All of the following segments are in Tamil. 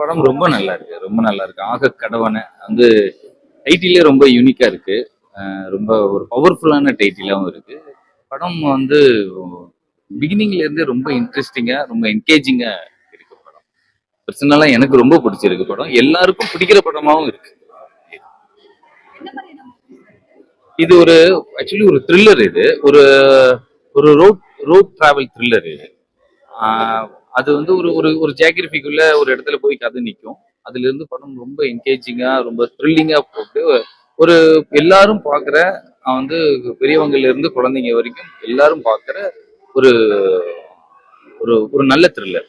படம் ரொம்ப நல்லா இருக்கு, ரொம்ப நல்லா இருக்கு. ஆக கடவனை வந்து டைட்டிலே ரொம்ப யூனிக்கா இருக்கு. ரொம்ப ஒரு பவர்ஃபுல்லான டைட்டிலாவும் இருக்கு. படம் வந்து பிகினிங்ல இருந்தே ரொம்ப இன்ட்ரெஸ்டிங்கா, ரொம்ப என்கேஜிங்கா இருக்கு படம். பர்சனலா எனக்கு ரொம்ப பிடிச்சிருக்கு படம். எல்லாருக்கும் பிடிக்கிற படமாவும் இருக்கு. இது ஒரு ஆக்சுவலி ஒரு த்ரில்லர் இது. ஒரு ஒரு ரோட் ரோட் டிராவல் த்ரில்லர் இது. அது வந்து ஒரு ஒரு ஒரு ஜியாகிரபிக்குள்ள ஒரு இடத்துல போய் கதை நிற்கும். அதுல இருந்து படம் ரொம்ப என்கேஜிங்கா, ரொம்ப த்ரில்லிங்கா போட்டு ஒரு எல்லாரும் பார்க்குற வந்து பெரியவங்கல இருந்து குழந்தைங்க வரைக்கும் எல்லாரும் பார்க்குற ஒரு ஒரு ஒரு நல்ல த்ரில்லர்.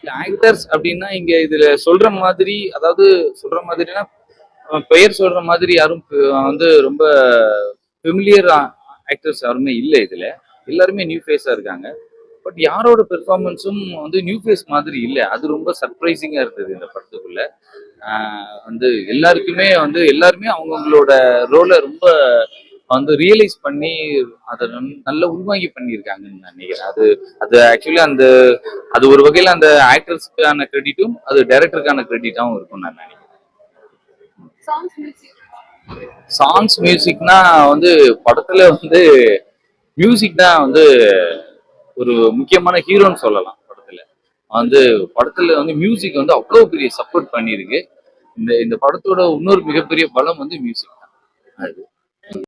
ஆக்டர்ஸ் அப்படின்னா இங்க இதுல சொல்ற மாதிரி, அதாவது சொல்ற மாதிரினா பெயர் சொல்ற மாதிரி யாரும் வந்து ரொம்ப ஃபெமிலியர் ஆக்டர்ஸ் யாருமே இல்லை இதுல. எல்லாருமே நியூ ஃபேஸா இருக்காங்க. பட் யாரோட பெர்ஃபார்மன்ஸும் வந்து நியூ ஃபேஸ் மாதிரி இல்லை. அது ரொம்ப சர்ப்ரைசிங்கா இருந்தது இந்த படத்துக்குள்ள. வந்து எல்லாருக்குமே வந்து எல்லாருமே அவங்கவுங்களோட ரோலை ரொம்ப வந்து ரியலைஸ் பண்ணி அதை நல்ல உள்வாங்கி பண்ணியிருக்காங்கன்னு நான் நினைக்கிறேன். அது அது ஆக்சுவலி அந்த அது ஒரு வகையில் அந்த ஆக்டர்ஸ்க்கான கிரெடிட்டும் அது டைரக்டருக்கான கிரெடிட்டாகவும் இருக்கும் நான் நினைக்கிறேன். சாங்ஸ் மியூசிக்னா வந்து படத்துல வந்து மியூசிக் தான் வந்து ஒரு முக்கியமான ஹீரோன்னு சொல்லலாம். படத்துல வந்து மியூசிக் வந்து அவ்வளவு பெரிய சப்போர்ட் பண்ணியிருக்கு. இந்த இந்த படத்தோட இன்னொரு மிகப்பெரிய பலம் வந்து மியூசிக் தான். அது